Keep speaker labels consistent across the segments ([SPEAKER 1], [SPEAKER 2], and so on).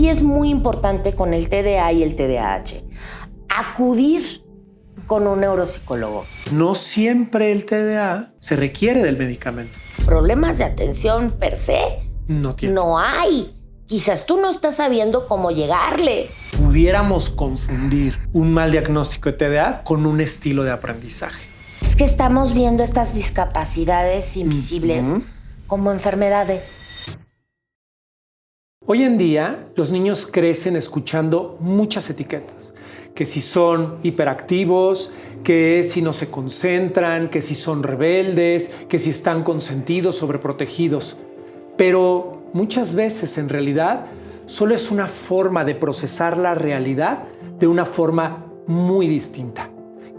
[SPEAKER 1] sí es muy importante con el TDA y el TDAH acudir con un neuropsicólogo.
[SPEAKER 2] No siempre el TDA se requiere del medicamento.
[SPEAKER 1] Problemas de atención per se
[SPEAKER 2] No tiene.
[SPEAKER 1] no hay. Quizás tú no estás sabiendo cómo llegarle.
[SPEAKER 2] Pudiéramos confundir un mal diagnóstico de TDA con un estilo de aprendizaje.
[SPEAKER 1] Es que estamos viendo estas discapacidades invisibles como enfermedades.
[SPEAKER 2] Hoy en día, los niños crecen escuchando muchas etiquetas. Que si son hiperactivos, que si no se concentran, que si son rebeldes, que si están consentidos, sobreprotegidos. Pero muchas veces, en realidad, solo es una forma de procesar la realidad de una forma muy distinta.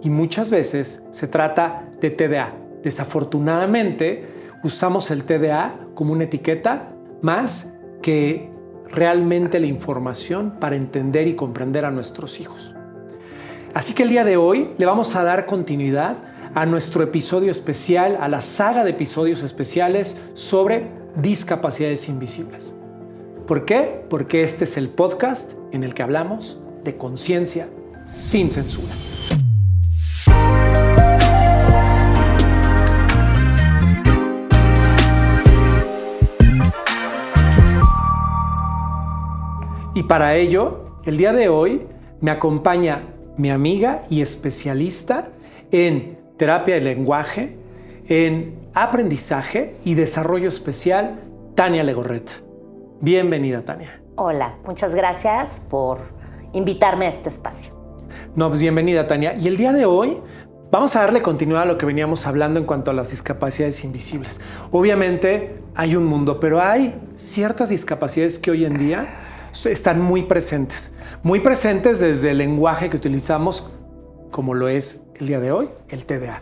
[SPEAKER 2] Y muchas veces se trata de TDA. Desafortunadamente, usamos el TDA como una etiqueta más que realmente la información para entender y comprender a nuestros hijos. Así que el día de hoy le vamos a dar continuidad a nuestro episodio especial, a la saga de episodios especiales sobre discapacidades invisibles. ¿Por qué? Porque este es el podcast en el que hablamos de conciencia sin censura. Y para ello, el día de hoy me acompaña mi amiga y especialista en terapia de lenguaje, en aprendizaje y desarrollo especial, Tania Legorreta. Bienvenida, Tania.
[SPEAKER 1] Hola, muchas gracias por invitarme a este espacio.
[SPEAKER 2] No, pues bienvenida, Tania. Y el día de hoy vamos a darle continuidad a lo que veníamos hablando en cuanto a las discapacidades invisibles. Obviamente hay un mundo, pero hay ciertas discapacidades que hoy en día están muy presentes desde el lenguaje que utilizamos, como lo es el día de hoy, el TDA.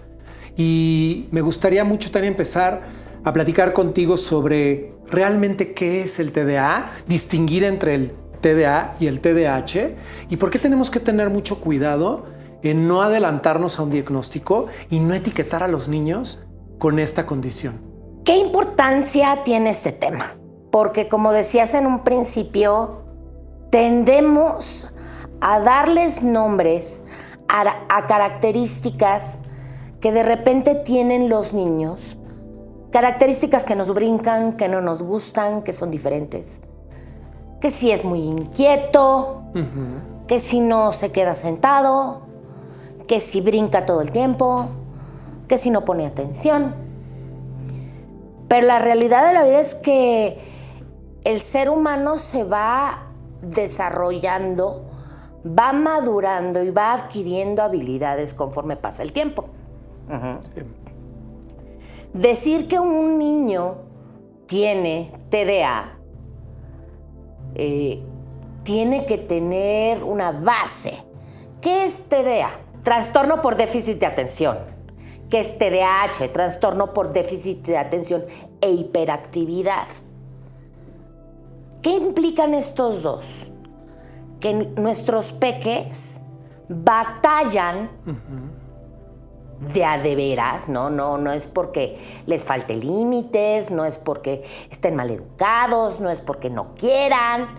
[SPEAKER 2] Y me gustaría mucho también empezar a platicar contigo sobre realmente qué es el TDA, distinguir entre el TDA y el TDAH y por qué tenemos que tener mucho cuidado en no adelantarnos a un diagnóstico y no etiquetar a los niños con esta condición.
[SPEAKER 1] ¿Qué importancia tiene este tema? Porque como decías en un principio, tendemos a darles nombres a características que de repente tienen los niños, características que nos brincan, que no nos gustan, que son diferentes. Que si es muy inquieto, que si no se queda sentado, que si brinca todo el tiempo, que si no pone atención. Pero la realidad de la vida es que el ser humano se va desarrollando, va madurando y va adquiriendo habilidades conforme pasa el tiempo. Sí. Decir que un niño tiene TDA tiene que tener una base. ¿Qué es TDA? Trastorno por déficit de atención. ¿Qué es TDAH? Trastorno por déficit de atención e hiperactividad. ¿Qué implican estos dos? Que nuestros peques batallan de veras, no es porque les falte límites, no es porque estén mal educados, no es porque no quieran,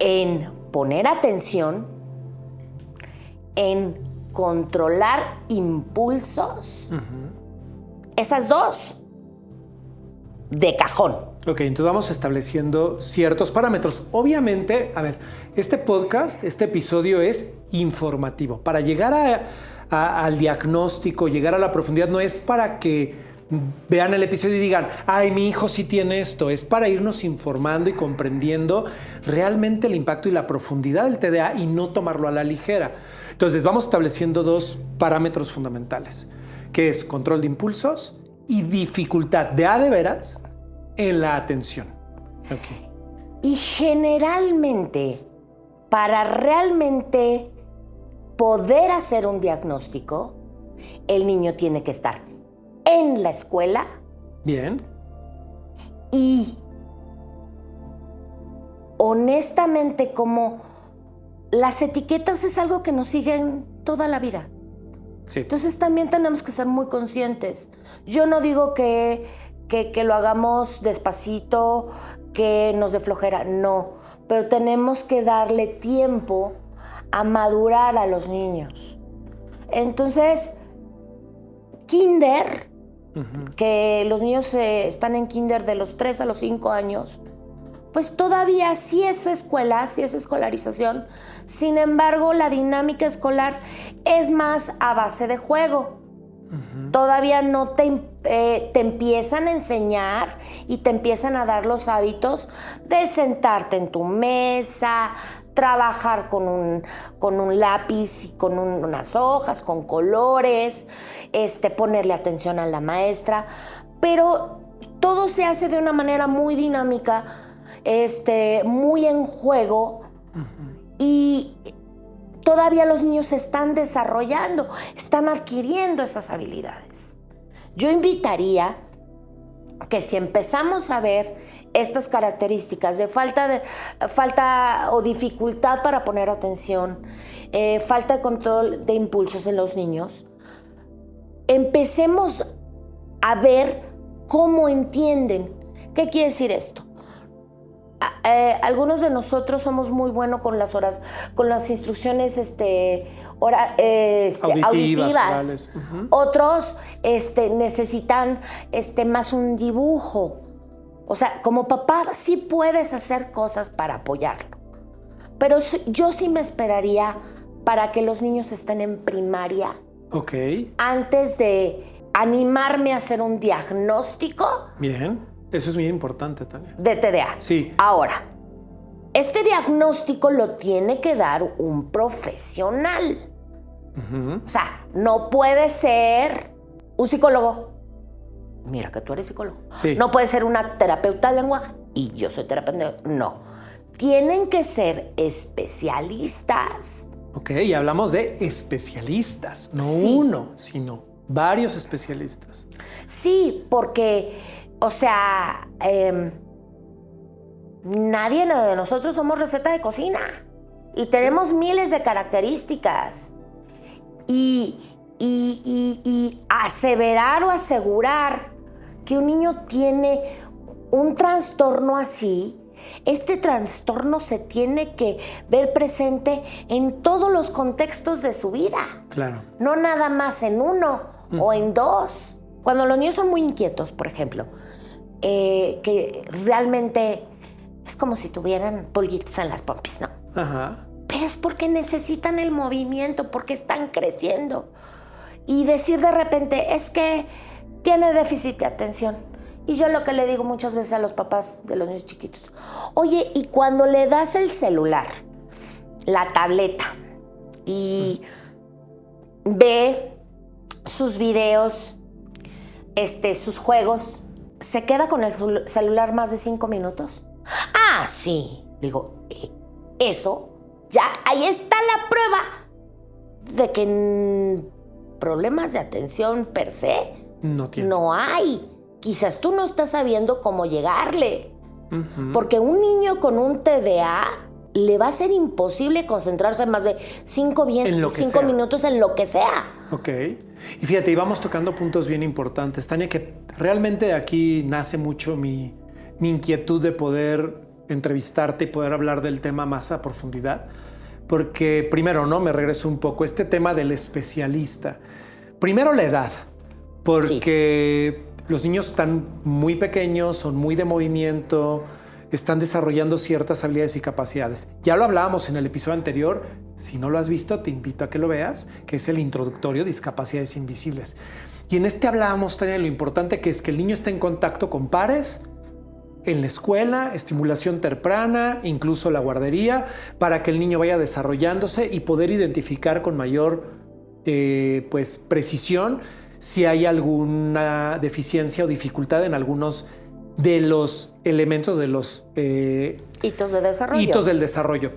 [SPEAKER 1] en poner atención, en controlar impulsos, esas dos, de cajón.
[SPEAKER 2] Ok, entonces vamos estableciendo ciertos parámetros. Obviamente, a ver, este podcast, este episodio es informativo. Para llegar al diagnóstico, llegar a la profundidad, no es para que vean el episodio y digan, ay, mi hijo sí tiene esto. Es para irnos informando y comprendiendo realmente el impacto y la profundidad del TDA y no tomarlo a la ligera. Entonces, vamos estableciendo dos parámetros fundamentales, que es control de impulsos y dificultad de veras en la atención. Okay.
[SPEAKER 1] Y generalmente, para realmente poder hacer un diagnóstico, el niño tiene que estar en la escuela.
[SPEAKER 2] Bien.
[SPEAKER 1] Y honestamente, como las etiquetas es algo que nos siguen toda la vida.
[SPEAKER 2] Sí.
[SPEAKER 1] Entonces también tenemos que ser muy conscientes. Yo no digo que lo hagamos despacito, que nos dé flojera, no, pero tenemos que darle tiempo a madurar a los niños. Entonces, kinder, que los niños están en kinder de los 3 a los 5 años, pues todavía sí es escuela, sí es escolarización. Sin embargo, la dinámica escolar es más a base de juego. Todavía no te empiezan a enseñar y te empiezan a dar los hábitos de sentarte en tu mesa, trabajar con un lápiz y con unas hojas, con colores, ponerle atención a la maestra, pero todo se hace de una manera muy dinámica, muy en juego, y todavía los niños se están desarrollando, están adquiriendo esas habilidades. Yo invitaría que si empezamos a ver estas características de falta o dificultad para poner atención, falta de control de impulsos en los niños, empecemos a ver cómo entienden. ¿Qué quiere decir esto? Algunos de nosotros somos muy buenos con las horas, con las instrucciones auditivas. Otros necesitan más un dibujo. O sea, como papá sí puedes hacer cosas para apoyarlo. Pero yo sí me esperaría para que los niños estén en primaria.
[SPEAKER 2] Ok.
[SPEAKER 1] Antes de animarme a hacer un diagnóstico.
[SPEAKER 2] Bien. Eso es muy importante, Tania.
[SPEAKER 1] De TDA.
[SPEAKER 2] Sí.
[SPEAKER 1] Ahora, este diagnóstico lo tiene que dar un profesional. O sea, no puede ser un psicólogo. Mira que tú eres psicólogo.
[SPEAKER 2] Sí.
[SPEAKER 1] No puede ser una terapeuta de lenguaje y yo soy terapeuta. No. Tienen que ser especialistas.
[SPEAKER 2] Ok, y hablamos de especialistas. No uno, sino varios especialistas.
[SPEAKER 1] Sí, porque... O sea, nadie de nosotros somos receta de cocina y tenemos miles de características. Y aseverar o asegurar que un niño tiene un trastorno así, este trastorno se tiene que ver presente en todos los contextos de su vida.
[SPEAKER 2] Claro.
[SPEAKER 1] No nada más en uno o en dos. Cuando los niños son muy inquietos, por ejemplo, que realmente es como si tuvieran pulguitos en las pompis, ¿no?
[SPEAKER 2] Ajá.
[SPEAKER 1] Pero es porque necesitan el movimiento, porque están creciendo. Y decir de repente, es que tiene déficit de atención. Y yo lo que le digo muchas veces a los papás de los niños chiquitos, oye, y cuando le das el celular, la tableta, y ve sus videos, sus juegos, ¿se queda con el celular más de 5 minutos? Ah, sí. Digo, eso, ya ahí está la prueba de que problemas de atención per se no hay. Quizás tú no estás sabiendo cómo llegarle. Porque un niño con un TDA le va a ser imposible concentrarse más de 5 minutos en lo que sea.
[SPEAKER 2] Ok. Y fíjate, íbamos tocando puntos bien importantes, Tania, que realmente aquí nace mucho mi inquietud de poder entrevistarte y poder hablar del tema más a profundidad. Porque primero, ¿no? Me regreso un poco. Este tema del especialista. Primero la edad. Porque los niños están muy pequeños, son muy de movimiento, están desarrollando ciertas habilidades y capacidades. Ya lo hablábamos en el episodio anterior. Si no lo has visto, te invito a que lo veas, que es el introductorio Discapacidades Invisibles. Y en hablábamos, Tania, de lo importante que es que el niño esté en contacto con pares, en la escuela, estimulación temprana, incluso la guardería, para que el niño vaya desarrollándose y poder identificar con mayor precisión si hay alguna deficiencia o dificultad en algunos de los elementos de los
[SPEAKER 1] hitos de desarrollo.
[SPEAKER 2] Hitos del desarrollo.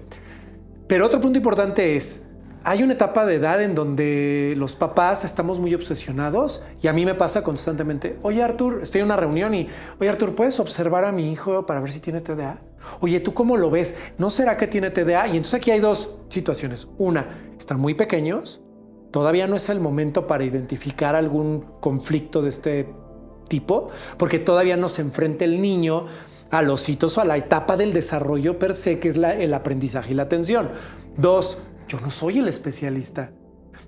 [SPEAKER 2] Pero otro punto importante es, hay una etapa de edad en donde los papás estamos muy obsesionados y a mí me pasa constantemente, oye Artur, estoy en una reunión y, oye Artur, ¿puedes observar a mi hijo para ver si tiene TDA? Oye, ¿tú cómo lo ves? ¿No será que tiene TDA? Y entonces aquí hay dos situaciones. Una, están muy pequeños, todavía no es el momento para identificar algún conflicto de este tipo, porque todavía no se enfrenta el niño a los hitos o a la etapa del desarrollo per se, que es el aprendizaje y la atención. 2, yo no soy el especialista.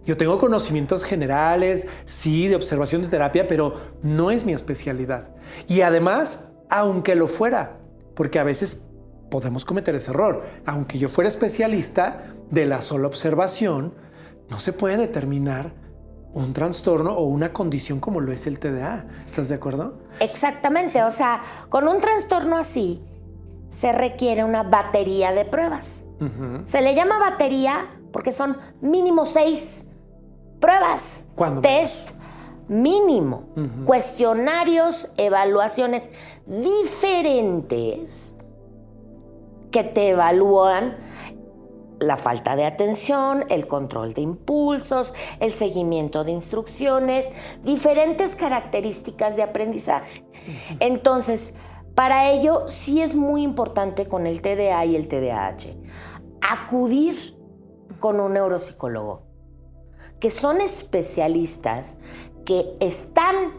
[SPEAKER 2] Yo tengo conocimientos generales, sí, de observación de terapia, pero no es mi especialidad. Y además, aunque lo fuera, porque a veces podemos cometer ese error, aunque yo fuera especialista de la sola observación, no se puede determinar un trastorno o una condición como lo es el TDA. ¿Estás de acuerdo?
[SPEAKER 1] Exactamente. Sí. O sea, con un trastorno así se requiere una batería de pruebas. Se le llama batería porque son mínimo 6 pruebas.
[SPEAKER 2] ¿Cuándo?
[SPEAKER 1] Test mínimo. Cuestionarios, evaluaciones diferentes que te evalúan la falta de atención, el control de impulsos, el seguimiento de instrucciones, diferentes características de aprendizaje. Entonces, para ello sí es muy importante con el TDA y el TDAH acudir con un neuropsicólogo, que son especialistas que están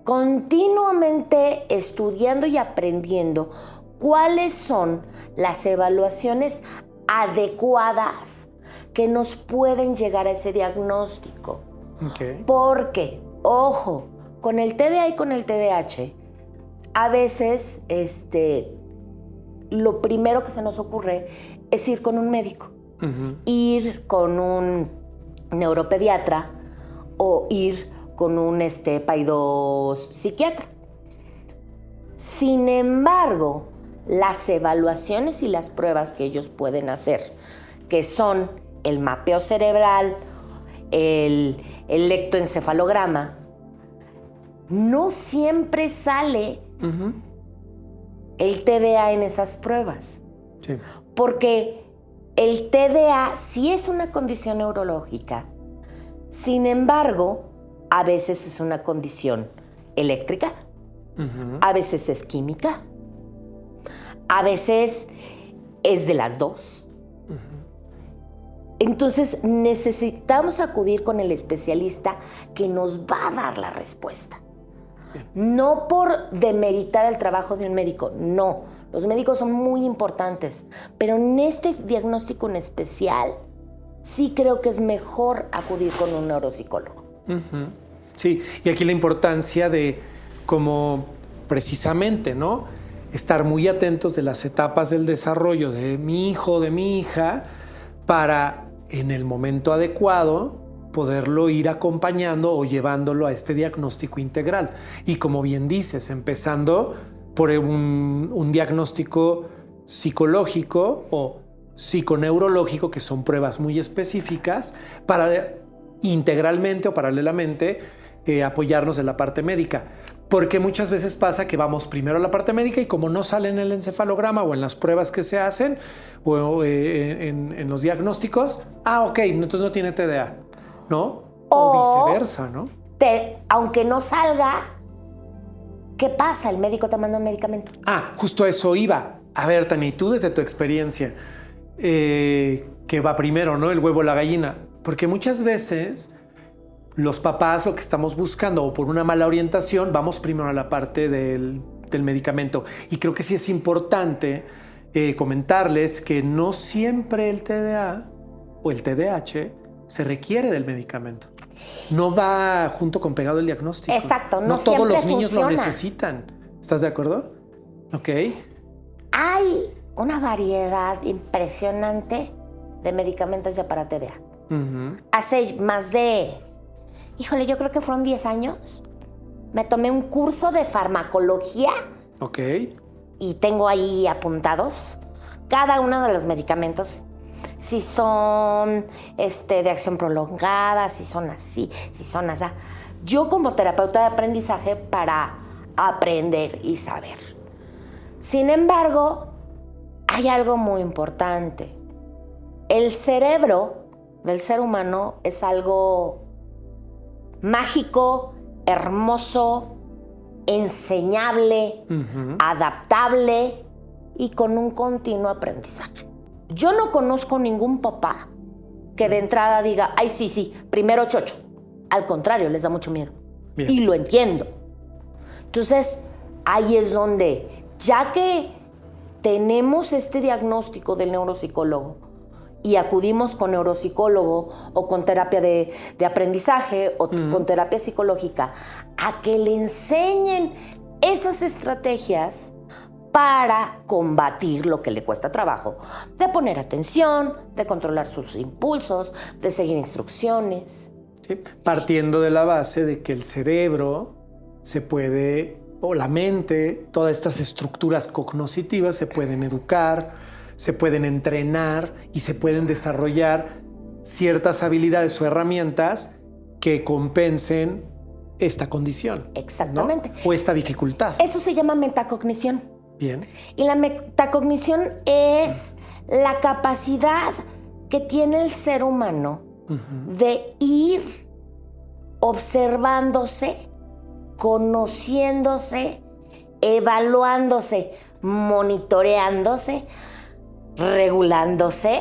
[SPEAKER 1] continuamente estudiando y aprendiendo cuáles son las evaluaciones adecuadas que nos pueden llegar a ese diagnóstico.
[SPEAKER 2] Okay.
[SPEAKER 1] Porque, ojo, con el TDA y con el TDAH, a veces lo primero que se nos ocurre es ir con un médico, ir con un neuropediatra o ir con un psiquiatra. Sin embargo, las evaluaciones y las pruebas que ellos pueden hacer, que son el mapeo cerebral, el electroencefalograma, no siempre sale el TDA en esas pruebas.
[SPEAKER 2] Sí.
[SPEAKER 1] Porque el TDA sí es una condición neurológica, sin embargo, a veces es una condición eléctrica, a veces es química, a veces es de las dos. Entonces necesitamos acudir con el especialista que nos va a dar la respuesta. No por demeritar el trabajo de un médico, no. Los médicos son muy importantes, pero en este diagnóstico en especial sí creo que es mejor acudir con un neuropsicólogo.
[SPEAKER 2] Sí, y aquí la importancia de como precisamente, ¿no? Estar muy atentos de las etapas del desarrollo de mi hijo, de mi hija, para en el momento adecuado poderlo ir acompañando o llevándolo a este diagnóstico integral. Y como bien dices, empezando por un diagnóstico psicológico o psiconeurológico, que son pruebas muy específicas, para integralmente o paralelamente apoyarnos en la parte médica. Porque muchas veces pasa que vamos primero a la parte médica y como no sale en el encefalograma o en las pruebas que se hacen o en los diagnósticos, ok, entonces no tiene TDA, ¿no? O viceversa, ¿no?
[SPEAKER 1] Aunque no salga, ¿qué pasa? El médico te manda un medicamento.
[SPEAKER 2] Justo a eso iba. A ver, Tania, y tú desde tu experiencia, ¿qué va primero, no? El huevo o la gallina. Porque muchas veces los papás lo que estamos buscando o por una mala orientación vamos primero a la parte del medicamento. Y creo que sí es importante comentarles que no siempre el TDA o el TDAH se requiere del medicamento. No va junto con pegado el diagnóstico.
[SPEAKER 1] Exacto,
[SPEAKER 2] no todos los niños
[SPEAKER 1] funciona.
[SPEAKER 2] lo necesitan. ¿Estás de acuerdo? Ok.
[SPEAKER 1] Hay una variedad impresionante de medicamentos ya para TDA. Hace más de... yo creo que fueron 10 años. Me tomé un curso de farmacología.
[SPEAKER 2] Ok.
[SPEAKER 1] Y tengo ahí apuntados cada uno de los medicamentos. Si son de acción prolongada, si son así, si son así. Yo como terapeuta de aprendizaje para aprender y saber. Sin embargo, hay algo muy importante. El cerebro del ser humano es algo mágico, hermoso, enseñable, adaptable y con un continuo aprendizaje. Yo no conozco ningún papá que de entrada diga, sí, primero chocho. Al contrario, les da mucho miedo. Bien. Y lo entiendo. Entonces, ahí es donde ya que tenemos este diagnóstico del neuropsicólogo y acudimos con neuropsicólogo o con terapia de aprendizaje o con terapia psicológica, a que le enseñen esas estrategias para combatir lo que le cuesta trabajo, de poner atención, de controlar sus impulsos, de seguir instrucciones.
[SPEAKER 2] ¿Sí? Partiendo de la base de que el cerebro se puede, o la mente, todas estas estructuras cognitivas se pueden educar, se pueden entrenar y se pueden desarrollar ciertas habilidades o herramientas que compensen esta condición.
[SPEAKER 1] Exactamente.
[SPEAKER 2] ¿No? O esta dificultad.
[SPEAKER 1] Eso se llama metacognición.
[SPEAKER 2] Bien.
[SPEAKER 1] Y la metacognición es la capacidad que tiene el ser humano de ir observándose, conociéndose, evaluándose, monitoreándose, regulándose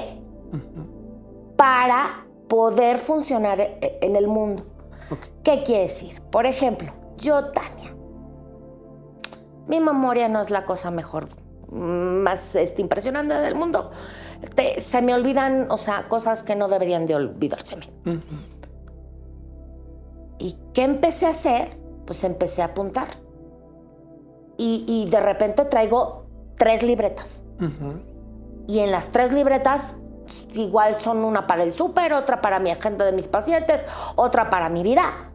[SPEAKER 1] para poder funcionar en el mundo.
[SPEAKER 2] Okay.
[SPEAKER 1] ¿Qué quiere decir? Por ejemplo, yo, Tania, mi memoria no es la cosa mejor, más impresionante del mundo. Se me olvidan, cosas que no deberían de olvidárseme. ¿Y qué empecé a hacer? Pues empecé a apuntar. Y de repente traigo 3 libretas. Y en las 3 libretas, igual son una para el súper, otra para mi agenda de mis pacientes, otra para mi vida.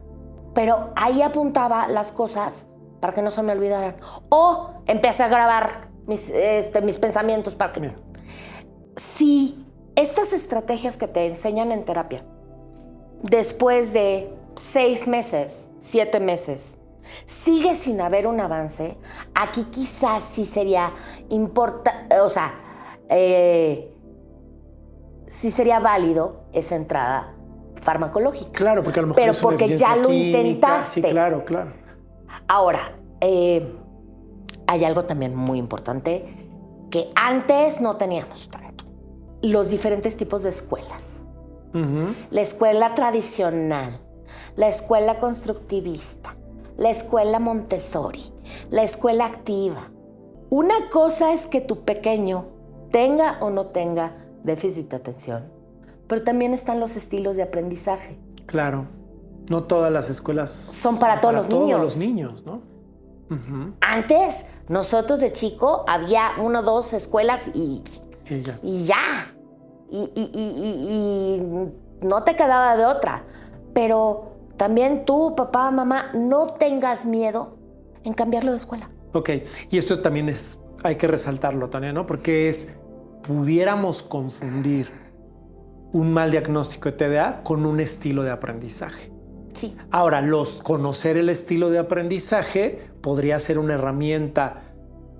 [SPEAKER 1] Pero ahí apuntaba las cosas para que no se me olvidaran. O empecé a grabar mis pensamientos para que... Si estas estrategias que te enseñan en terapia, después de 6 meses, 7 meses, sigue sin haber un avance, aquí quizás sí sería sí sería válido esa entrada farmacológica.
[SPEAKER 2] Claro, porque a lo mejor
[SPEAKER 1] pero
[SPEAKER 2] es una
[SPEAKER 1] porque ya lo
[SPEAKER 2] química.
[SPEAKER 1] intentaste.
[SPEAKER 2] Sí, claro, claro.
[SPEAKER 1] Ahora, hay algo también muy importante que antes no teníamos tanto. Los diferentes tipos de escuelas. La escuela tradicional, la escuela constructivista, la escuela Montessori, la escuela activa. Una cosa es que tu pequeño tenga o no tenga déficit de atención, pero también están los estilos de aprendizaje.
[SPEAKER 2] Claro. No todas las escuelas
[SPEAKER 1] son para todos los niños.
[SPEAKER 2] Todos los niños, ¿no?
[SPEAKER 1] Antes, nosotros de chico, había 1 o 2 escuelas y ya. Y no te quedaba de otra. Pero también tú, papá, mamá, no tengas miedo en cambiarlo de escuela.
[SPEAKER 2] Ok, y esto también hay que resaltarlo, Tania, ¿no? Porque pudiéramos confundir un mal diagnóstico de TDA con un estilo de aprendizaje.
[SPEAKER 1] Sí.
[SPEAKER 2] Ahora, conocer el estilo de aprendizaje podría ser una herramienta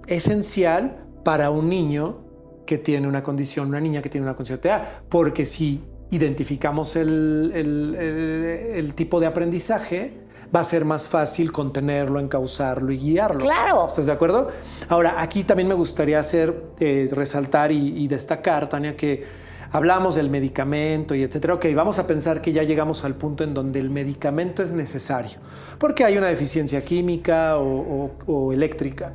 [SPEAKER 2] esencial para un niño que tiene una condición, una niña que tiene una condición de TDA, porque si identificamos el tipo de aprendizaje, va a ser más fácil contenerlo, encauzarlo y guiarlo.
[SPEAKER 1] ¡Claro!
[SPEAKER 2] ¿Estás de acuerdo? Ahora, aquí también me gustaría resaltar y destacar, Tania, que hablamos del medicamento y etcétera. Ok, vamos a pensar que ya llegamos al punto en donde el medicamento es necesario, porque hay una deficiencia química o eléctrica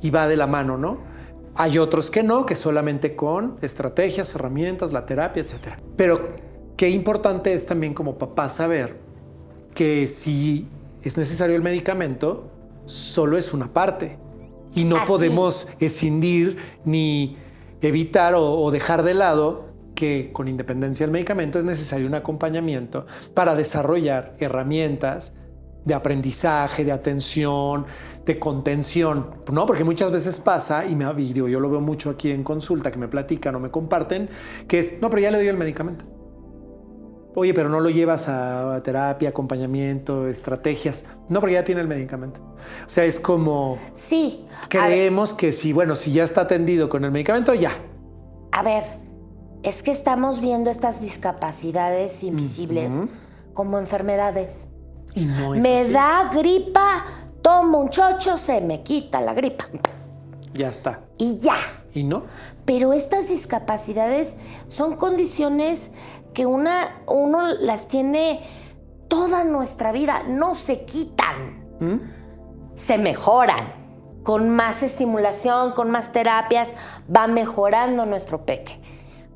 [SPEAKER 2] y va de la mano, ¿no? Hay otros que no, que solamente con estrategias, herramientas, la terapia, etcétera. Pero qué importante es también como papá saber que si es necesario el medicamento, solo es una parte y no podemos escindir ni evitar o dejar de lado que con independencia del medicamento es necesario un acompañamiento para desarrollar herramientas de aprendizaje, de atención, de contención, ¿no? Porque muchas veces pasa, y yo lo veo mucho aquí en consulta, que me platican o me comparten, que es, no, pero ya le doy el medicamento. Oye, pero no lo llevas a terapia, acompañamiento, estrategias. No, porque ya tiene el medicamento. O sea, es como...
[SPEAKER 1] Sí.
[SPEAKER 2] Creemos que si ya está atendido con el medicamento, ya.
[SPEAKER 1] A ver, es que estamos viendo estas discapacidades invisibles como enfermedades.
[SPEAKER 2] Y no es
[SPEAKER 1] Me
[SPEAKER 2] así.
[SPEAKER 1] da gripa, tomo un chocho, se me quita la gripa.
[SPEAKER 2] Ya está.
[SPEAKER 1] Y ya.
[SPEAKER 2] ¿Y no?
[SPEAKER 1] Pero estas discapacidades son condiciones que uno las tiene toda nuestra vida. No se quitan. Se mejoran. con más estimulación, con más terapias, va mejorando nuestro peque.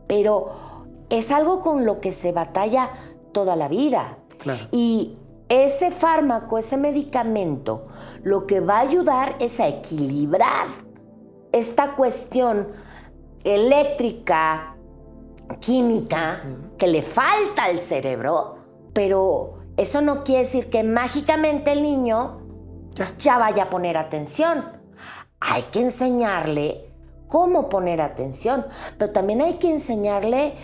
[SPEAKER 1] Pero es algo con lo que se batalla toda la vida.
[SPEAKER 2] Claro.
[SPEAKER 1] Y ese fármaco, ese medicamento, lo que va a ayudar es a equilibrar esta cuestión eléctrica, química, que le falta al cerebro, pero eso no quiere decir que mágicamente el niño ya vaya a poner atención. Hay que enseñarle cómo poner atención, pero también hay que enseñarle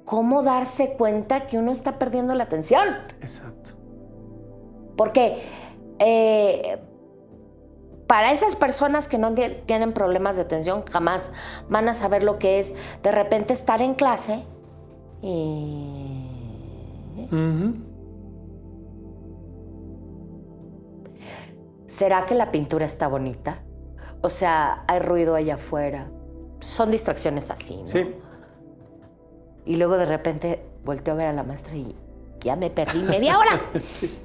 [SPEAKER 1] cómo darse cuenta que uno está perdiendo la atención.
[SPEAKER 2] Exacto.
[SPEAKER 1] Porque para esas personas que no tienen problemas de atención, jamás van a saber lo que es de repente estar en clase y... ¿Será que la pintura está bonita? O sea, hay ruido allá afuera. Son distracciones así, ¿no?
[SPEAKER 2] Sí.
[SPEAKER 1] Y luego de repente volteo a ver a la maestra y ya me perdí media hora.
[SPEAKER 2] Sí.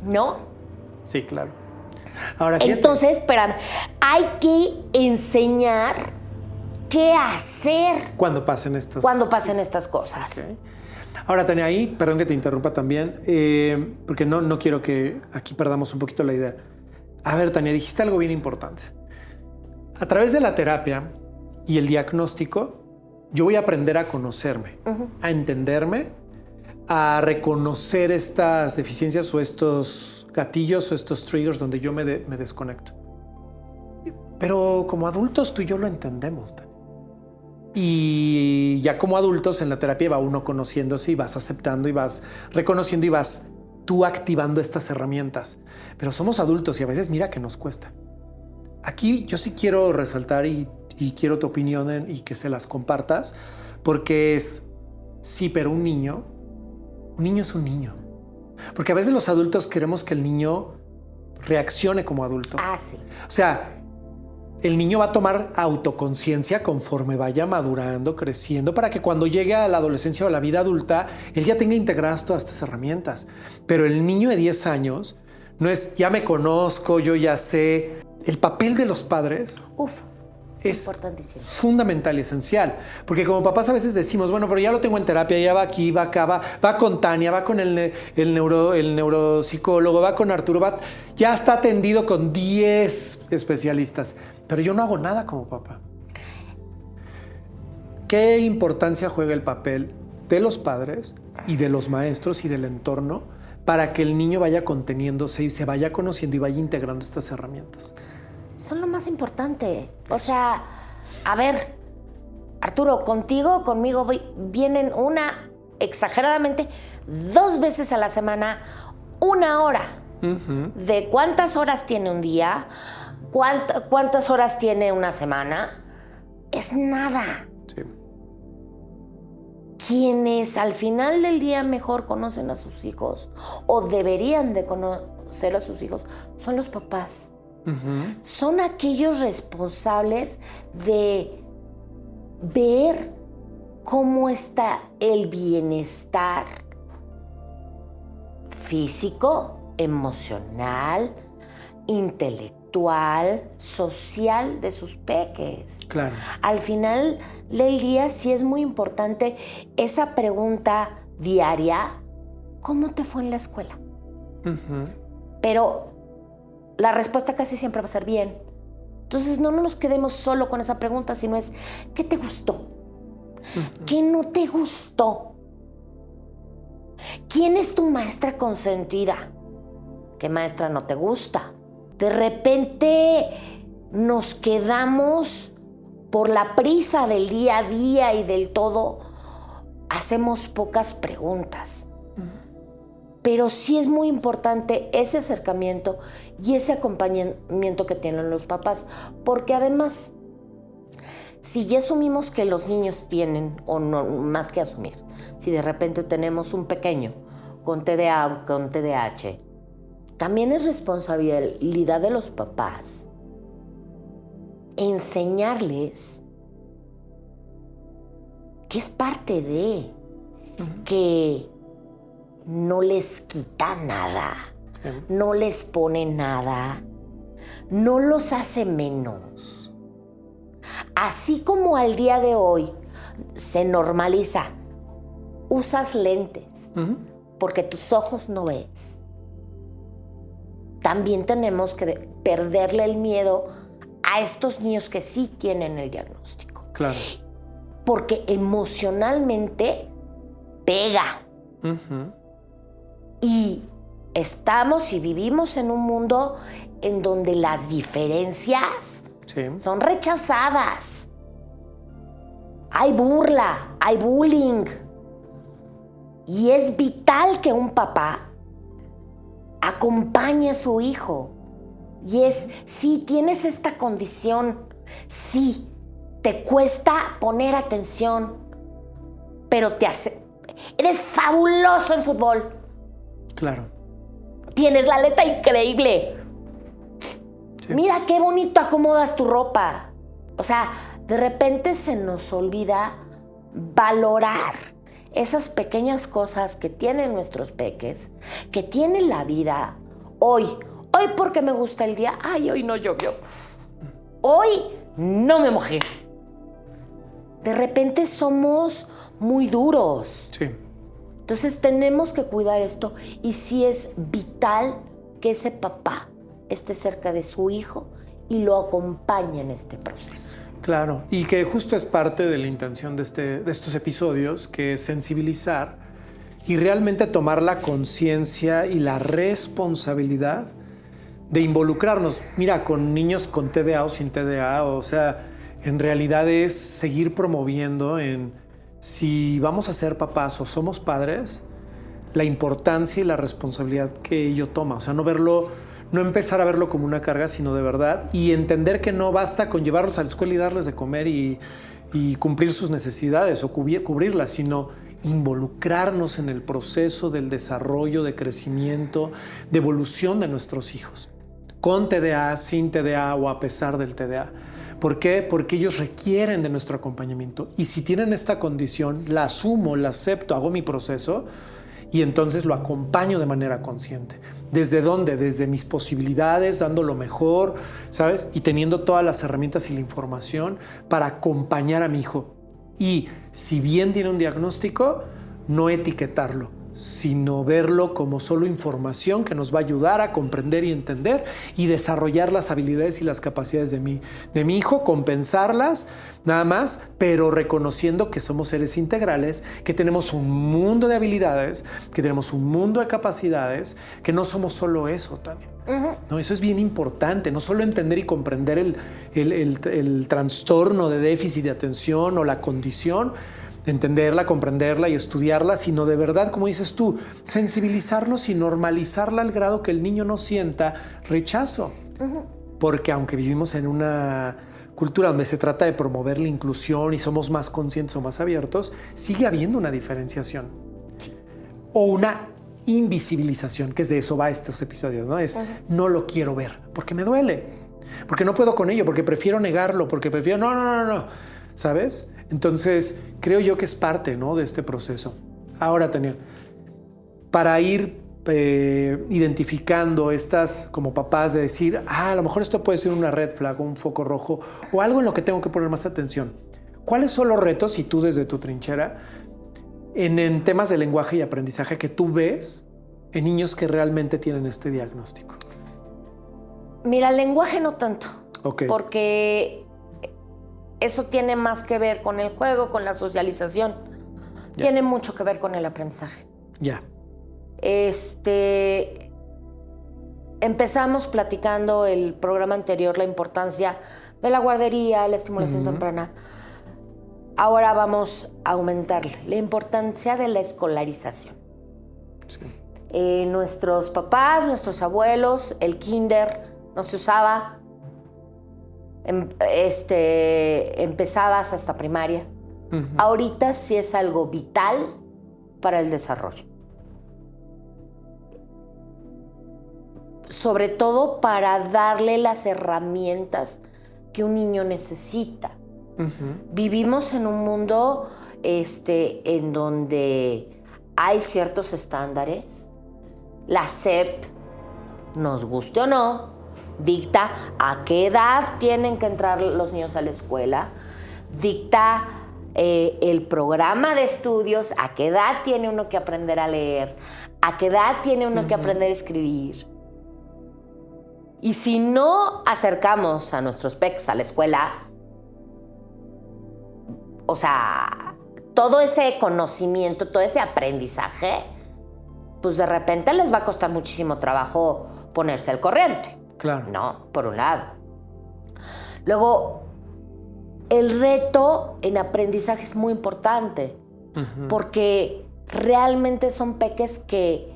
[SPEAKER 1] ¿No?
[SPEAKER 2] Sí, claro. Ahora, fíjate.
[SPEAKER 1] Entonces, espérame, hay que enseñar qué hacer
[SPEAKER 2] Cuando pasen estas
[SPEAKER 1] cosas.
[SPEAKER 2] Okay. Ahora, Tania, ahí, perdón que te interrumpa también, porque no quiero que aquí perdamos un poquito la idea. A ver, Tania, dijiste algo bien importante. A través de la terapia y el diagnóstico, yo voy a aprender a conocerme, a entenderme, a reconocer estas deficiencias o estos gatillos o estos triggers donde yo me desconecto. Pero como adultos tú y yo lo entendemos, Tania. Y ya como adultos en la terapia va uno conociéndose y vas aceptando y vas reconociendo y vas tú activando estas herramientas. Pero somos adultos y a veces mira que nos cuesta. Aquí yo sí quiero resaltar y quiero tu opinión y que se las compartas, porque sí, pero un niño es un niño. Porque a veces los adultos queremos que el niño reaccione como adulto.
[SPEAKER 1] Ah, sí.
[SPEAKER 2] O sea, el niño va a tomar autoconciencia conforme vaya madurando, creciendo, para que cuando llegue a la adolescencia o a la vida adulta, él ya tenga integradas todas estas herramientas. Pero el niño de 10 años no es, ya me conozco, yo ya sé. El papel de los padres es fundamental y esencial. Porque como papás a veces decimos, bueno, pero ya lo tengo en terapia, ya va aquí, va acá, va con Tania, va con el neuropsicólogo, va con Arturo, ya está atendido con 10 especialistas. Pero yo no hago nada como papá. ¿Qué importancia juega el papel de los padres y de los maestros y del entorno para que el niño vaya conteniéndose y se vaya conociendo y vaya integrando estas herramientas?
[SPEAKER 1] Son lo más importante. O sea, a ver, Arturo, conmigo vienen exageradamente 2 veces a la semana, 1 hora. ¿De cuántas horas tiene un día? ¿Cuántas horas tiene una semana? Es nada.
[SPEAKER 2] Sí.
[SPEAKER 1] Quienes al final del día mejor conocen a sus hijos o deberían de conocer a sus hijos son los papás. Son aquellos responsables de ver cómo está el bienestar físico, emocional, intelectual, social de sus peques.
[SPEAKER 2] Claro.
[SPEAKER 1] Al final del día sí es muy importante esa pregunta diaria, ¿cómo te fue en la escuela? Pero la respuesta casi siempre va a ser bien. Entonces no nos quedemos solo con esa pregunta, sino es, ¿qué te gustó? ¿Qué no te gustó? ¿Quién es tu maestra consentida? ¿Qué maestra no te gusta? De repente nos quedamos por la prisa del día a día y del todo, hacemos pocas preguntas. Pero sí es muy importante ese acercamiento y ese acompañamiento que tienen los papás, porque además, si ya asumimos que los niños tienen, o no más que asumir, si de repente tenemos un pequeño con TDA o con TDAH, también es responsabilidad de los papás enseñarles que es parte de, que no les quita nada, no les pone nada, no los hace menos. Así como al día de hoy se normaliza, usas lentes porque tus ojos no ves. También tenemos que perderle el miedo a estos niños que sí tienen el diagnóstico.
[SPEAKER 2] Claro.
[SPEAKER 1] Porque emocionalmente pega. Y estamos y vivimos en un mundo en donde las diferencias son rechazadas. Hay burla, hay bullying. Y es vital que un papá acompañe a su hijo. Y es, sí, tienes esta condición, sí, te cuesta poner atención, pero eres fabuloso en fútbol.
[SPEAKER 2] Claro.
[SPEAKER 1] Tienes la aleta increíble.
[SPEAKER 2] Sí.
[SPEAKER 1] Mira qué bonito acomodas tu ropa. O sea, de repente se nos olvida valorar esas pequeñas cosas que tienen nuestros peques, que tienen la vida. Hoy porque me gusta el día. Ay, hoy no llovió. Hoy no me mojé. De repente somos muy duros.
[SPEAKER 2] Sí.
[SPEAKER 1] Entonces tenemos que cuidar esto. Y sí es vital que ese papá esté cerca de su hijo y lo acompañe en este proceso.
[SPEAKER 2] Claro, y que justo es parte de la intención de estos episodios, que es sensibilizar y realmente tomar la conciencia y la responsabilidad de involucrarnos. Mira, con niños con TDA o sin TDA, o sea, en realidad es seguir promoviendo si vamos a ser papás o somos padres, la importancia y la responsabilidad que ello toma. O sea, no empezar a verlo como una carga, sino de verdad, y entender que no basta con llevarlos a la escuela y darles de comer y cumplir sus necesidades o cubrirlas, sino involucrarnos en el proceso del desarrollo, de crecimiento, de evolución de nuestros hijos, con TDA, sin TDA o a pesar del TDA. ¿Por qué? Porque ellos requieren de nuestro acompañamiento. Y si tienen esta condición, la asumo, la acepto, hago mi proceso y entonces lo acompaño de manera consciente. ¿Desde dónde? Desde mis posibilidades, dando lo mejor, ¿sabes? Y teniendo todas las herramientas y la información para acompañar a mi hijo. Y si bien tiene un diagnóstico, no etiquetarlo, sino verlo como solo información que nos va a ayudar a comprender y entender y desarrollar las habilidades y las capacidades de mi hijo, compensarlas nada más, pero reconociendo que somos seres integrales, que tenemos un mundo de habilidades, que tenemos un mundo de capacidades, que no somos solo eso, Tania. No, eso es bien importante, no solo entender y comprender el trastorno de déficit de atención o la condición, entenderla, comprenderla y estudiarla, sino de verdad, como dices tú, sensibilizarnos y normalizarla al grado que el niño no sienta rechazo. Porque aunque vivimos en una cultura donde se trata de promover la inclusión y somos más conscientes o más abiertos, sigue habiendo una diferenciación. O una invisibilización, que es de eso va estos episodios, ¿no? Es no lo quiero ver, porque me duele, porque no puedo con ello, porque prefiero negarlo, porque prefiero... No, ¿sabes? Entonces, creo yo que es parte, ¿no?, de este proceso. Ahora, Tania, para ir identificando estas como papás de decir, a lo mejor esto puede ser una red flag, un foco rojo o algo en lo que tengo que poner más atención. ¿Cuáles son los retos, y tú desde tu trinchera, en temas de lenguaje y aprendizaje que tú ves en niños que realmente tienen este diagnóstico?
[SPEAKER 1] Mira, el lenguaje no tanto.
[SPEAKER 2] Okay.
[SPEAKER 1] Porque eso tiene más que ver con el juego, con la socialización.
[SPEAKER 2] Ya.
[SPEAKER 1] Tiene mucho que ver con el aprendizaje.
[SPEAKER 2] Ya.
[SPEAKER 1] Empezamos platicando el programa anterior la importancia de la guardería, la estimulación temprana. Ahora vamos a aumentarle la importancia de la escolarización. Sí. Nuestros papás, nuestros abuelos, el kinder no se usaba. Empezabas hasta primaria. Ahorita sí es algo vital para el desarrollo. Sobre todo para darle las herramientas que un niño necesita. Vivimos en un mundo en donde hay ciertos estándares. La SEP, nos guste o no, dicta a qué edad tienen que entrar los niños a la escuela, dicta el programa de estudios, a qué edad tiene uno que aprender a leer, a qué edad tiene uno que aprender a escribir. Y si no acercamos a nuestros peques a la escuela, o sea, todo ese conocimiento, todo ese aprendizaje, pues de repente les va a costar muchísimo trabajo ponerse al corriente.
[SPEAKER 2] Claro.
[SPEAKER 1] No, por un lado. Luego, el reto en aprendizaje es muy importante, porque realmente son peques que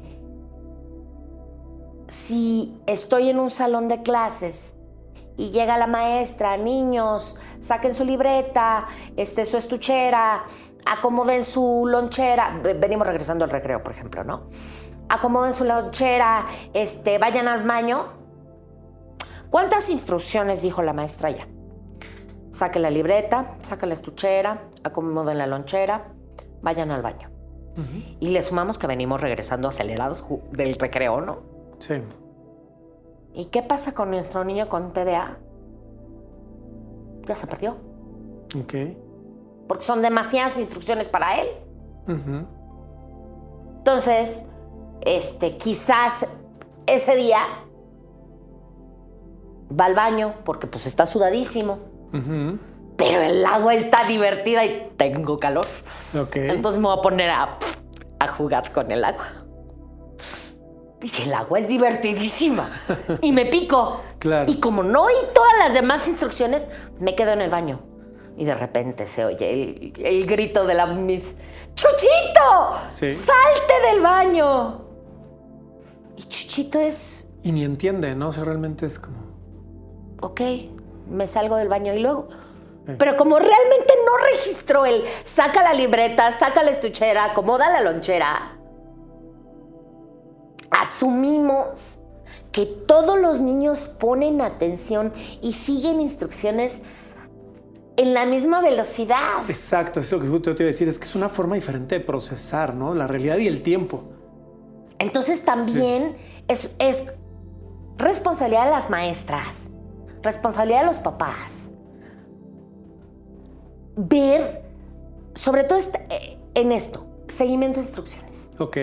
[SPEAKER 1] si estoy en un salón de clases y llega la maestra, niños, saquen su libreta, su estuchera, acomoden su lonchera, venimos regresando al recreo, por ejemplo, ¿no? Acomoden su lonchera, vayan al baño. ¿Cuántas instrucciones dijo la maestra ya? Saquen la libreta, saquen la estuchera, acomoden la lonchera, vayan al baño. Y le sumamos que venimos regresando acelerados del recreo, ¿no?
[SPEAKER 2] Sí.
[SPEAKER 1] ¿Y qué pasa con nuestro niño con TDA? Ya se perdió.
[SPEAKER 2] Ok.
[SPEAKER 1] Porque son demasiadas instrucciones para él. Entonces, quizás ese día va al baño porque pues está sudadísimo. Pero el agua está divertida y tengo calor.
[SPEAKER 2] Ok.
[SPEAKER 1] Entonces me voy a poner a jugar con el agua. Y el agua es divertidísima. Y me pico.
[SPEAKER 2] Claro.
[SPEAKER 1] Y como no oí todas las demás instrucciones, me quedo en el baño. Y de repente se oye el grito de la Miss. ¡Chuchito!
[SPEAKER 2] Sí.
[SPEAKER 1] ¡Salte del baño! Y Chuchito es...
[SPEAKER 2] Y ni entiende, ¿no? O sea, realmente es como...
[SPEAKER 1] Ok, me salgo del baño y luego... Pero como realmente no registró el saca la libreta, saca la estuchera, acomoda la lonchera, asumimos que todos los niños ponen atención y siguen instrucciones en la misma velocidad.
[SPEAKER 2] Exacto, eso que te iba a decir, es que es una forma diferente de procesar, ¿no? La realidad y el tiempo.
[SPEAKER 1] Entonces también es responsabilidad de las maestras, responsabilidad de los papás, ver, sobre todo en esto, seguimiento de instrucciones.
[SPEAKER 2] Ok.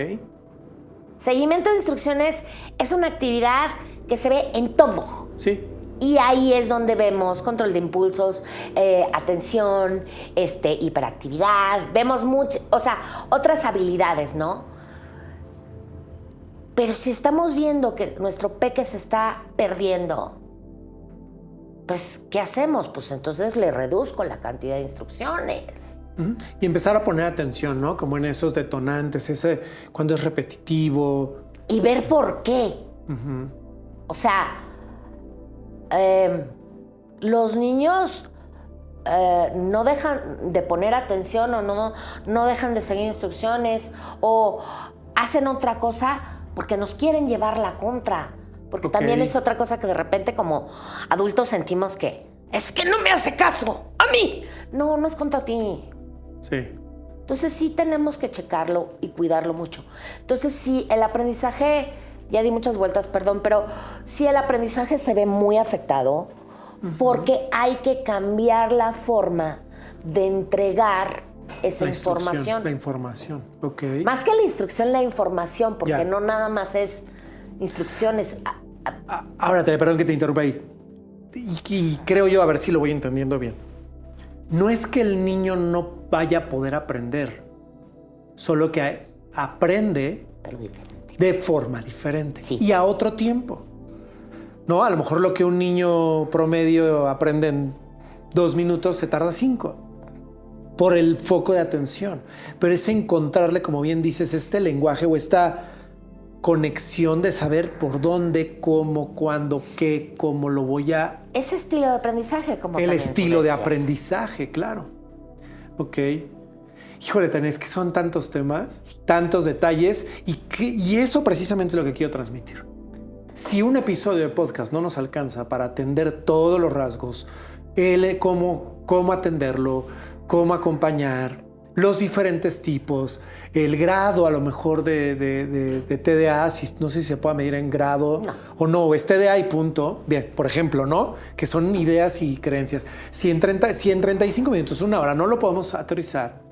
[SPEAKER 1] Seguimiento de instrucciones es una actividad que se ve en todo.
[SPEAKER 2] Sí.
[SPEAKER 1] Y ahí es donde vemos control de impulsos, atención, hiperactividad, vemos otras habilidades, ¿no? Pero si estamos viendo que nuestro peque se está perdiendo, pues, ¿qué hacemos? Pues entonces le reduzco la cantidad de instrucciones.
[SPEAKER 2] Y empezar a poner atención, ¿no? Como en esos detonantes, cuando es repetitivo.
[SPEAKER 1] Y ver por qué. O sea, los niños no dejan de poner atención o no dejan de seguir instrucciones o hacen otra cosa porque nos quieren llevar la contra. Porque también es otra cosa que de repente como adultos sentimos que es que no me hace caso a mí. No es contra ti.
[SPEAKER 2] Sí.
[SPEAKER 1] Entonces sí tenemos que checarlo y cuidarlo mucho. Entonces sí, el aprendizaje, ya di muchas vueltas, perdón, pero sí el aprendizaje se ve muy afectado porque hay que cambiar la forma de entregar esa información.
[SPEAKER 2] La información, ok.
[SPEAKER 1] Más que la instrucción, la información, porque no nada más es instrucciones.
[SPEAKER 2] Ahora, perdón que te interrumpa ahí. Y creo yo, a ver si lo voy entendiendo bien. No es que el niño no vaya a poder aprender, solo que aprende
[SPEAKER 1] Pero diferente.
[SPEAKER 2] de forma diferente
[SPEAKER 1] Sí.
[SPEAKER 2] y a otro tiempo. ¿No? A lo mejor lo que un niño promedio aprende en 2 minutos se tarda 5 por el foco de atención. Pero es encontrarle, como bien dices, este lenguaje o esta conexión de saber por dónde, cómo, cuándo, qué, cómo lo voy a...
[SPEAKER 1] Ese estilo de aprendizaje, como
[SPEAKER 2] El
[SPEAKER 1] también
[SPEAKER 2] estilo
[SPEAKER 1] tú
[SPEAKER 2] de
[SPEAKER 1] decías.
[SPEAKER 2] aprendizaje, claro. Ok. Híjole, Tania, es que son tantos temas, tantos detalles y eso precisamente es lo que quiero transmitir. Si un episodio de podcast no nos alcanza para atender todos los rasgos, cómo atenderlo, cómo acompañar, los diferentes tipos, el grado a lo mejor de TDA, no sé si se puede medir en grado o no, es TDA y punto. Bien, por ejemplo, ¿no? Que son ideas y creencias. Si en 35 minutos, una hora, no lo podemos aterrizar,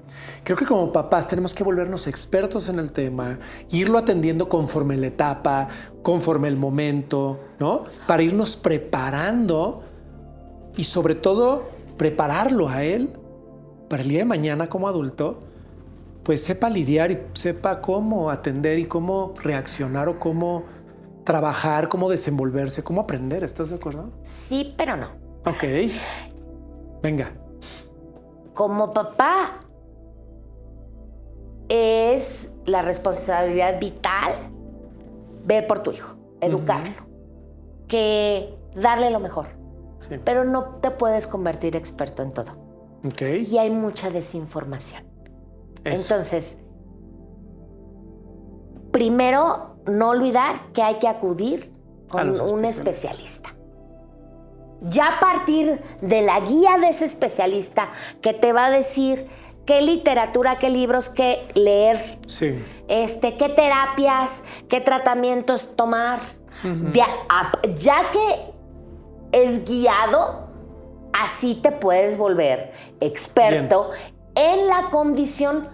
[SPEAKER 2] creo que como papás tenemos que volvernos expertos en el tema, irlo atendiendo conforme la etapa, conforme el momento, ¿no? Para irnos preparando y sobre todo prepararlo a él para el día de mañana como adulto, pues sepa lidiar y sepa cómo atender y cómo reaccionar o cómo trabajar, cómo desenvolverse, cómo aprender. ¿Estás de acuerdo?
[SPEAKER 1] Sí, pero no.
[SPEAKER 2] Ok. Venga.
[SPEAKER 1] Como papá, es la responsabilidad vital ver por tu hijo, educarlo, que darle lo mejor.
[SPEAKER 2] Sí.
[SPEAKER 1] Pero no te puedes convertir experto en todo.
[SPEAKER 2] Okay.
[SPEAKER 1] Y hay mucha desinformación.
[SPEAKER 2] Eso.
[SPEAKER 1] Entonces, primero, no olvidar que hay que acudir con un especialista. Ya a partir de la guía de ese especialista que te va a decir qué literatura, qué libros, qué leer,
[SPEAKER 2] sí.
[SPEAKER 1] Qué terapias, qué tratamientos tomar, ya que es guiado, así te puedes volver experto en la condición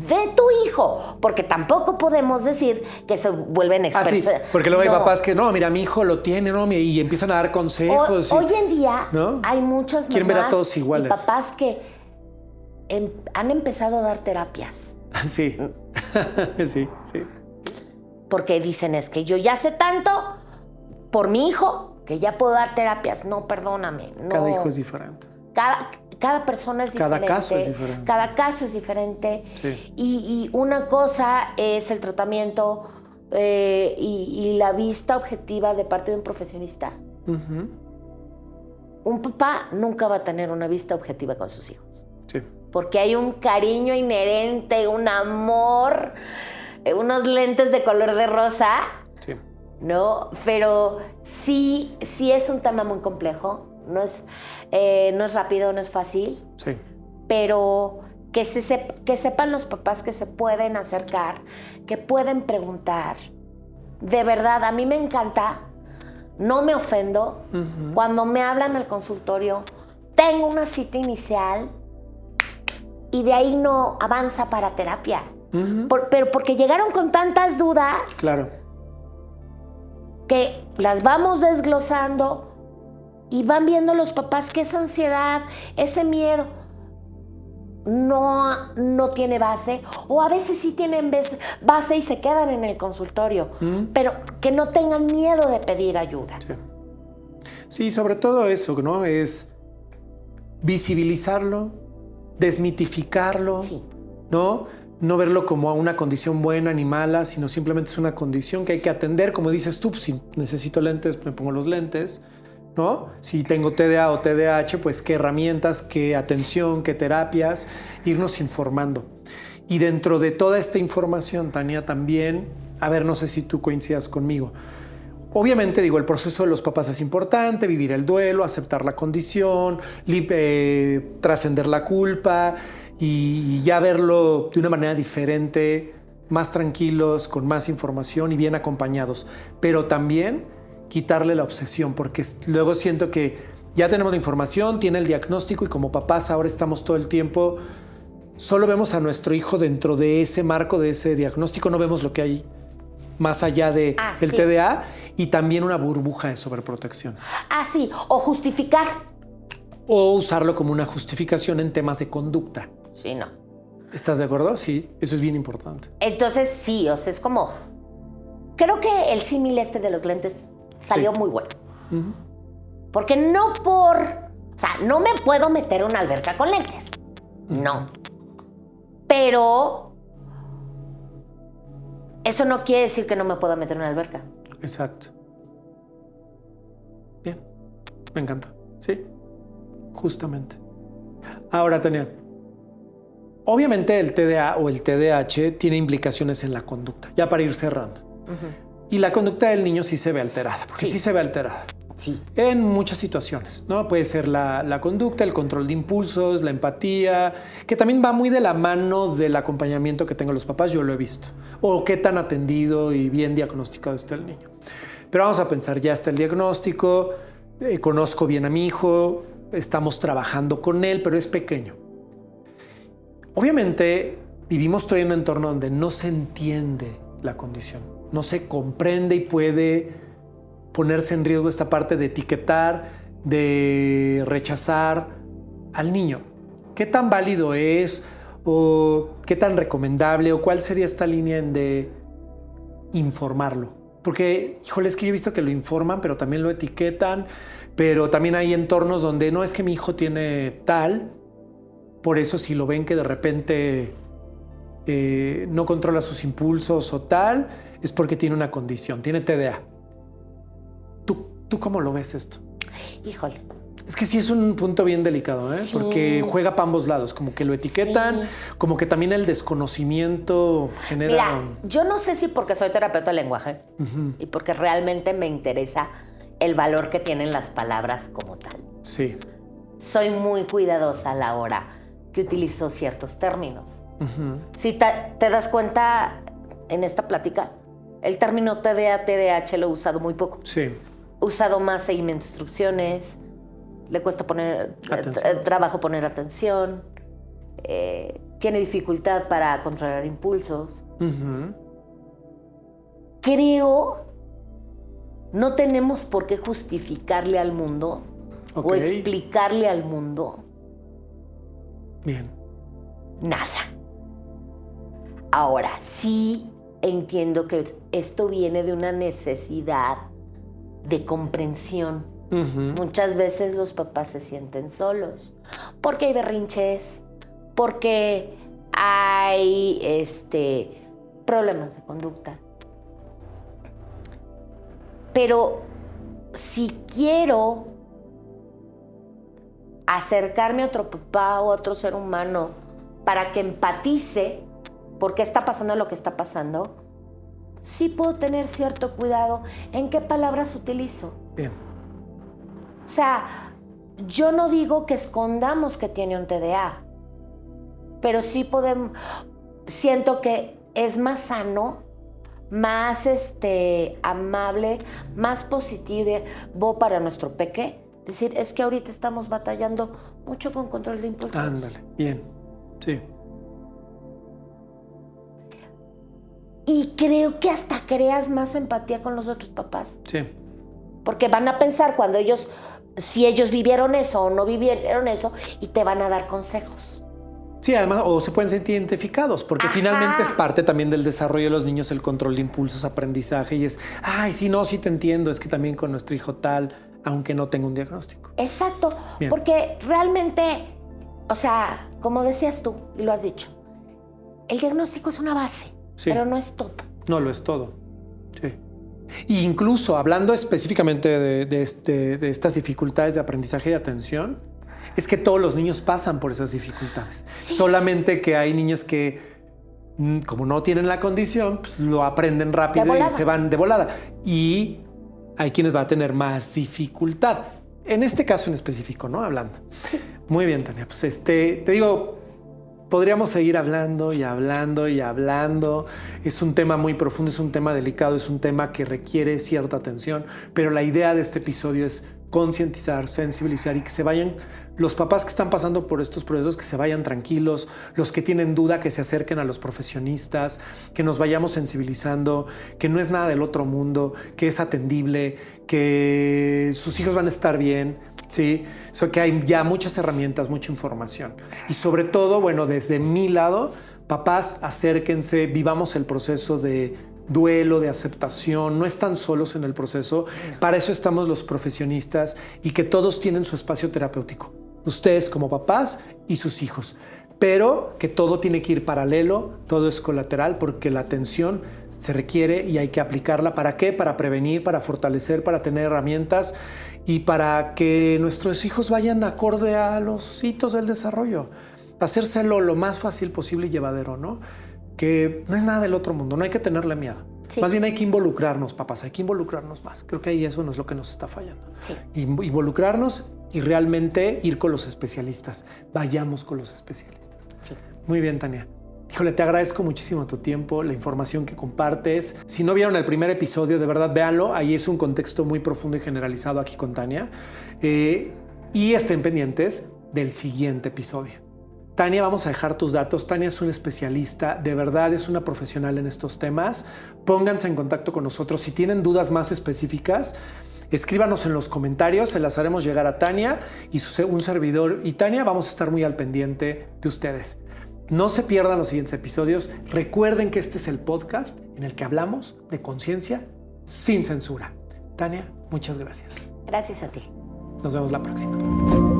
[SPEAKER 1] de tu hijo, porque tampoco podemos decir que se vuelven expertos.
[SPEAKER 2] Sí, porque luego hay papás que, no, mira, mi hijo lo tiene, ¿no? Y empiezan a dar consejos.
[SPEAKER 1] Hoy en día, ¿no? Hay muchas mamás
[SPEAKER 2] quieren ver a todos iguales.
[SPEAKER 1] Y papás que han empezado a dar terapias.
[SPEAKER 2] Sí, sí.
[SPEAKER 1] Porque dicen, es que yo ya sé tanto por mi hijo que ya puedo dar terapias. No, perdóname. No.
[SPEAKER 2] Cada hijo es diferente.
[SPEAKER 1] Cada persona es diferente.
[SPEAKER 2] Cada caso es diferente.
[SPEAKER 1] Cada caso es diferente.
[SPEAKER 2] Sí.
[SPEAKER 1] Y una cosa es el tratamiento y la vista objetiva de parte de un profesionista. Un papá nunca va a tener una vista objetiva con sus hijos.
[SPEAKER 2] Sí.
[SPEAKER 1] Porque hay un cariño inherente, un amor, unos lentes de color de rosa.
[SPEAKER 2] Sí.
[SPEAKER 1] ¿No? Pero sí es un tema muy complejo. No es rápido, no es fácil.
[SPEAKER 2] Sí.
[SPEAKER 1] Pero que sepan los papás que se pueden acercar, que pueden preguntar. De verdad, a mí me encanta, no me ofendo. Cuando me hablan al consultorio, tengo una cita inicial y de ahí no avanza para terapia. Pero porque llegaron con tantas dudas.
[SPEAKER 2] Claro.
[SPEAKER 1] Que las vamos desglosando y van viendo los papás que esa ansiedad, ese miedo no tiene base, o a veces sí tienen base y se quedan en el consultorio, pero que no tengan miedo de pedir ayuda.
[SPEAKER 2] Sí, sobre todo eso, ¿no? Es visibilizarlo, desmitificarlo, ¿no? No verlo como una condición buena ni mala, sino simplemente es una condición que hay que atender. Como dices tú, si necesito lentes, me pongo los lentes, ¿no? Si tengo TDA o TDAH, pues qué herramientas, qué atención, qué terapias, irnos informando. Y dentro de toda esta información, Tania, también, a ver, no sé si tú coincidas conmigo. Obviamente, digo, el proceso de los papás es importante, vivir el duelo, aceptar la condición, trascender la culpa, y ya verlo de una manera diferente, más tranquilos, con más información y bien acompañados. Pero también quitarle la obsesión, porque luego siento que ya tenemos la información, tiene el diagnóstico y como papás ahora estamos todo el tiempo, solo vemos a nuestro hijo dentro de ese marco, de ese diagnóstico, no vemos lo que hay más allá del TDA y también una burbuja de sobreprotección.
[SPEAKER 1] Sí, o justificar.
[SPEAKER 2] O usarlo como una justificación en temas de conducta.
[SPEAKER 1] Sí, no.
[SPEAKER 2] ¿Estás de acuerdo? Sí, eso es bien importante.
[SPEAKER 1] Entonces, sí, o sea, es como... Creo que el símil de los lentes salió muy bueno. Porque no me puedo meter a una alberca con lentes. No. Pero eso no quiere decir que no me pueda meter en una alberca.
[SPEAKER 2] Exacto. Bien, me encanta. Sí, justamente. Ahora, Tania, obviamente el TDA o el TDAH tiene implicaciones en la conducta, ya para ir cerrando. Y la conducta del niño sí se ve alterada, porque sí se ve alterada.
[SPEAKER 1] Sí.
[SPEAKER 2] En muchas situaciones, ¿no? Puede ser la conducta, el control de impulsos, la empatía, que también va muy de la mano del acompañamiento que tengan los papás, yo lo he visto. O qué tan atendido y bien diagnosticado está el niño. Pero vamos a pensar, ya está el diagnóstico, conozco bien a mi hijo, estamos trabajando con él, pero es pequeño. Obviamente vivimos todavía en un entorno donde no se entiende la condición, no se comprende y puede ponerse en riesgo esta parte de etiquetar, de rechazar al niño. ¿Qué tan válido es o qué tan recomendable o cuál sería esta línea en de informarlo? Porque, híjole, es que yo he visto que lo informan, pero también lo etiquetan, pero también hay entornos donde no es que mi hijo tiene tal, por eso si lo ven que de repente no controla sus impulsos o tal, es porque tiene una condición, tiene TDA. ¿Tú cómo lo ves esto?
[SPEAKER 1] Híjole.
[SPEAKER 2] Es que sí es un punto bien delicado, ¿eh?
[SPEAKER 1] Sí.
[SPEAKER 2] Porque juega para ambos lados, como que lo etiquetan, sí. Como que también el desconocimiento genera...
[SPEAKER 1] Mira, yo no sé si porque soy terapeuta de lenguaje y porque realmente me interesa el valor que tienen las palabras como tal.
[SPEAKER 2] Sí.
[SPEAKER 1] Soy muy cuidadosa a la hora que utilizo ciertos términos. Si te das cuenta en esta plática, el término TDA, TDAH lo he usado muy poco.
[SPEAKER 2] Sí.
[SPEAKER 1] He usado más seguimiento de instrucciones, le cuesta poner trabajo poner atención, tiene dificultad para controlar impulsos. Creo no tenemos por qué justificarle al mundo o explicarle al mundo
[SPEAKER 2] bien
[SPEAKER 1] nada. Ahora, sí entiendo que esto viene de una necesidad de comprensión. Muchas veces los papás se sienten solos porque hay berrinches, porque hay problemas de conducta. Pero si quiero acercarme a otro papá o a otro ser humano para que empatice por qué está pasando lo que está pasando, sí puedo tener cierto cuidado en qué palabras utilizo.
[SPEAKER 2] Bien.
[SPEAKER 1] O sea, yo no digo que escondamos que tiene un TDA, pero sí podemos, siento que es más sano, más amable, más positivo para nuestro peque. Decir, es que ahorita estamos batallando mucho con control de impulsos.
[SPEAKER 2] Ándale, bien, sí.
[SPEAKER 1] Y creo que hasta creas más empatía con los otros papás.
[SPEAKER 2] Sí.
[SPEAKER 1] Porque van a pensar si ellos vivieron eso o no vivieron eso, y te van a dar consejos.
[SPEAKER 2] Sí, además, o se pueden sentir identificados, porque finalmente es parte también del desarrollo de los niños el control de impulsos, aprendizaje, y es, sí te entiendo, es que también con nuestro hijo tal, aunque no tenga un diagnóstico.
[SPEAKER 1] Exacto, bien. Porque realmente, o sea, como decías tú, y lo has dicho, el diagnóstico es una base, pero no es todo.
[SPEAKER 2] No lo es todo, sí. Y incluso hablando específicamente de estas dificultades de aprendizaje y de atención, es que todos los niños pasan por esas dificultades. Sí. Solamente que hay niños que, como no tienen la condición, pues lo aprenden rápido y se van de volada. Y hay quienes van a tener más dificultad. En este caso en específico, ¿no? Hablando. Sí. Muy bien, Tania. Pues te digo, podríamos seguir hablando y hablando y hablando. Es un tema muy profundo, es un tema delicado, es un tema que requiere cierta atención. Pero la idea de este episodio es concientizar, sensibilizar y que se vayan los papás que están pasando por estos procesos, que se vayan tranquilos, los que tienen duda, que se acerquen a los profesionistas, que nos vayamos sensibilizando, que no es nada del otro mundo, que es atendible, que sus hijos van a estar bien, ¿sí? Que hay ya muchas herramientas, mucha información. Y sobre todo, bueno, desde mi lado, papás, acérquense, vivamos el proceso de duelo, de aceptación, no están solos en el proceso. Para eso estamos los profesionistas y que todos tienen su espacio terapéutico. Ustedes como papás y sus hijos. Pero que todo tiene que ir paralelo, todo es colateral porque la atención se requiere y hay que aplicarla. ¿Para qué? Para prevenir, para fortalecer, para tener herramientas y para que nuestros hijos vayan acorde a los hitos del desarrollo. Hacérselo lo más fácil posible y llevadero, ¿no? Que no es nada del otro mundo, no hay que tenerle miedo.
[SPEAKER 1] Sí.
[SPEAKER 2] Más bien hay que involucrarnos, papás, hay que involucrarnos más. Creo que ahí eso no es lo que nos está fallando.
[SPEAKER 1] Sí.
[SPEAKER 2] Involucrarnos y realmente ir con los especialistas. Vayamos con los especialistas.
[SPEAKER 1] Sí.
[SPEAKER 2] Muy bien, Tania. Híjole, te agradezco muchísimo tu tiempo, la información que compartes. Si no vieron el primer episodio, de verdad, véanlo. Ahí es un contexto muy profundo y generalizado aquí con Tania. Y estén pendientes del siguiente episodio. Tania, vamos a dejar tus datos. Tania es una especialista, de verdad es una profesional en estos temas. Pónganse en contacto con nosotros. Si tienen dudas más específicas, escríbanos en los comentarios, se las haremos llegar a Tania y un servidor. Y Tania, vamos a estar muy al pendiente de ustedes. No se pierdan los siguientes episodios. Recuerden que este es el podcast en el que hablamos de conciencia sin censura. Tania, muchas gracias.
[SPEAKER 1] Gracias a ti.
[SPEAKER 2] Nos vemos la próxima.